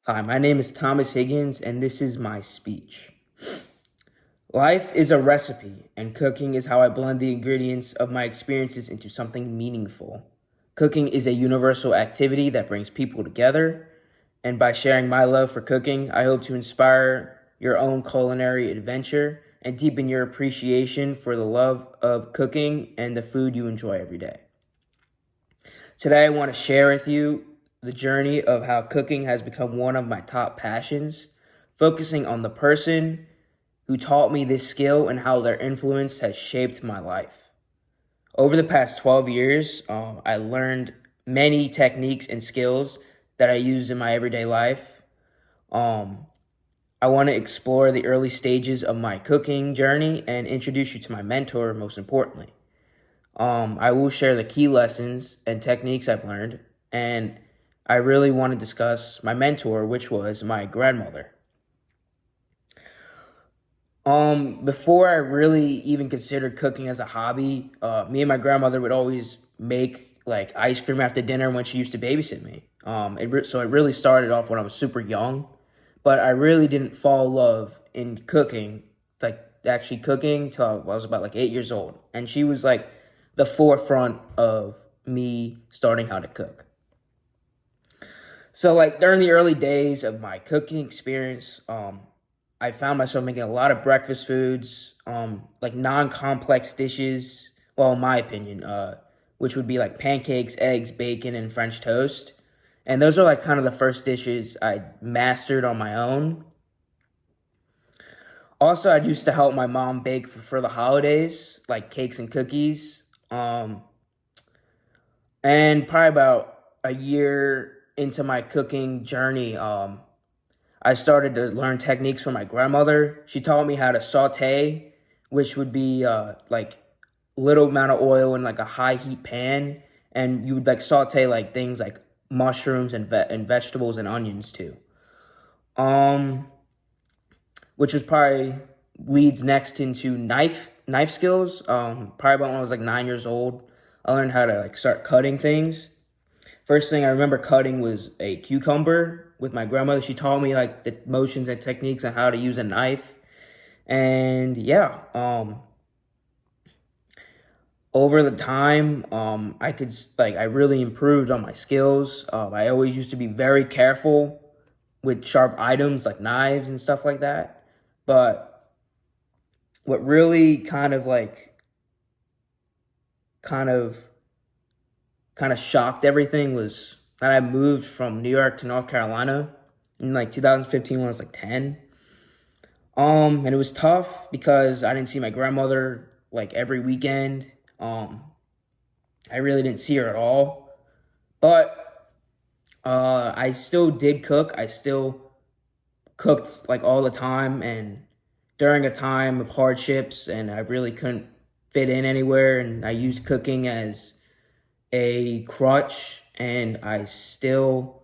Hi, my name is Thomas Higgins, and this is my speech. Life is a recipe, and cooking is how I blend the ingredients of my experiences into something meaningful. Cooking is a universal activity that brings people together, and by sharing my love for cooking, I hope to inspire your own culinary adventure and deepen your appreciation for the love of cooking and the food you enjoy every day. Today, I want to share with you the journey of how cooking has become one of my top passions, focusing on the person who taught me this skill and how their influence has shaped my life. Over the past 12 years, I learned many techniques and skills that I use in my everyday life. Um, I want to explore the early stages of my cooking journey and introduce you to my mentor, most importantly. I will share the key lessons and techniques I've learned, and I really want to discuss my mentor, which was my grandmother. Before I really even considered cooking as a hobby, me and my grandmother would always make like ice cream after dinner when she used to babysit me. So it really started off when I was super young, but I really didn't fall in love in cooking, like actually cooking, till I was about like 8 years old, and she was like the forefront of me starting how to cook. So like during the early days of my cooking experience, I found myself making a lot of breakfast foods, like non-complex dishes. Well, in my opinion, which would be like pancakes, eggs, bacon, and French toast. And those are like kind of the first dishes I mastered on my own. Also, I used to help my mom bake for the holidays, like cakes and cookies. And probably about a year into my cooking journey, I started to learn techniques from my grandmother. She taught me how to saute, which would be like little amount of oil in like a high heat pan, and you would like saute like things like mushrooms and vegetables and onions too. Um, which was probably leads next into knife skills. Probably about when I was like 9 years old, I learned how to like start cutting things. First thing I remember cutting was a cucumber with my grandmother. She taught me like the motions and techniques on how to use a knife. And yeah, over the time, I really improved on my skills. I always used to be very careful with sharp items like knives and stuff like that. But what really kind of kind of shocked everything was that I moved from New York to North Carolina in like 2015 when I was like 10. And it was tough because I didn't see my grandmother like every weekend. I really didn't see her at all. But I still did cook. I still cooked like all the time and during a time of hardships and I really couldn't fit in anywhere and I used cooking as a crutch, and I still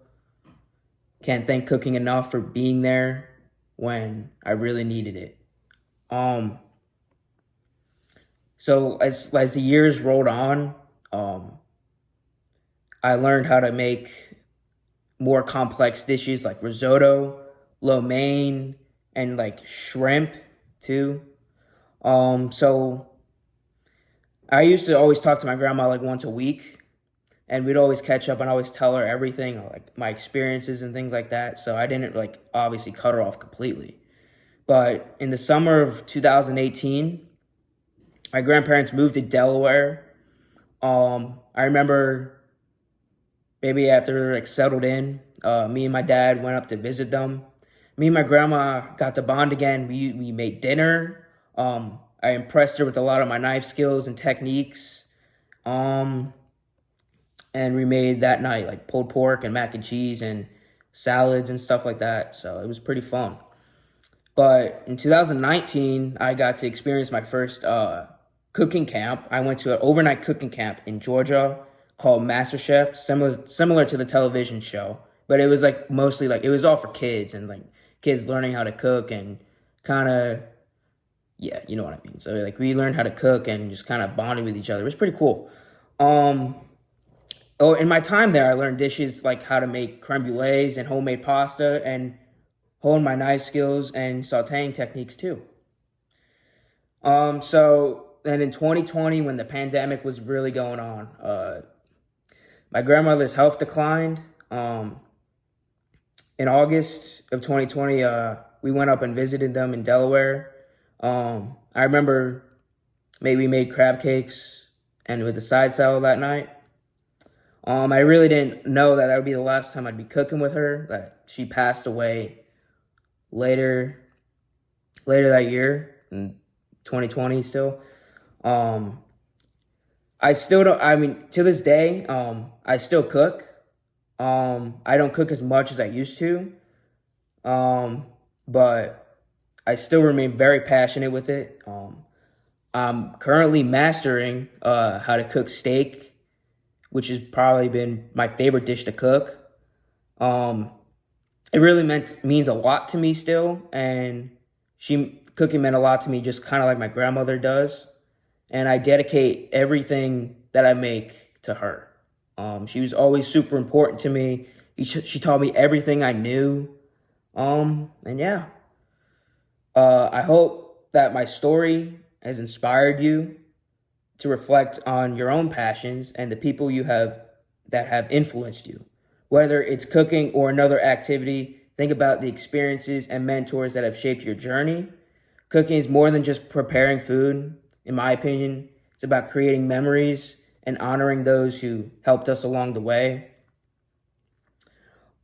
can't thank cooking enough for being there when I really needed it. Um, so as the years rolled on, um, I learned how to make more complex dishes like risotto, lo mein, and like shrimp too. So I used to always talk to my grandma like once a week, and we'd always catch up and always tell her everything, like my experiences and things like that. So I didn't like obviously cut her off completely. But in the summer of 2018, my grandparents moved to Delaware. I remember maybe after like settled in, me and my dad went up to visit them. Me and my grandma got to bond again. We made dinner. I impressed her with a lot of my knife skills and techniques. Um, and we made that night like pulled pork and mac and cheese and salads and stuff like that. So it was pretty fun. But in 2019, I got to experience my first cooking camp. I went to an overnight cooking camp in Georgia called MasterChef, similar to the television show, but it was like mostly like it was all for kids and like kids learning how to cook and kind of yeah, you know what I mean. So like we learned how to cook and just kind of bonded with each other. It was pretty cool. Um, Oh, in my time there, I learned dishes like how to make creme brulees and homemade pasta, and honed my knife skills and sautéing techniques too. So then in 2020, when the pandemic was really going on, my grandmother's health declined. In August of 2020, we went up and visited them in Delaware. I remember maybe we made crab cakes and with a side salad that night. I really didn't know that would be the last time I'd be cooking with her. That she passed away later, later that year in 2020. Still, um, I still don't. I mean, to this day, I still cook. I don't cook as much as I used to, um, but I still remain very passionate with it. I'm currently mastering how to cook steak, which has probably been my favorite dish to cook. Um, it really means a lot to me still, and she cooking meant a lot to me, just kind of like my grandmother does. And I dedicate everything that I make to her. She was always super important to me. She taught me everything I knew. And yeah, I hope that my story has inspired you to reflect on your own passions and the people you have that have influenced you. Whether it's cooking or another activity, think about the experiences and mentors that have shaped your journey. Cooking is more than just preparing food, in my opinion. It's about creating memories and honoring those who helped us along the way.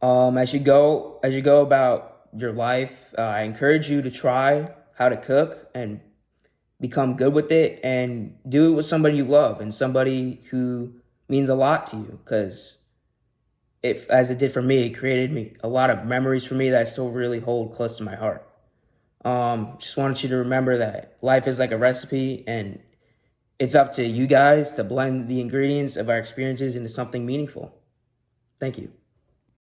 As you go about your life, I encourage you to try how to cook and become good with it, and do it with somebody you love and somebody who means a lot to you. Because if, as it did for me, it created me a lot of memories for me that I still really hold close to my heart. Just wanted you to remember that life is like a recipe, and it's up to you guys to blend the ingredients of our experiences into something meaningful. Thank you.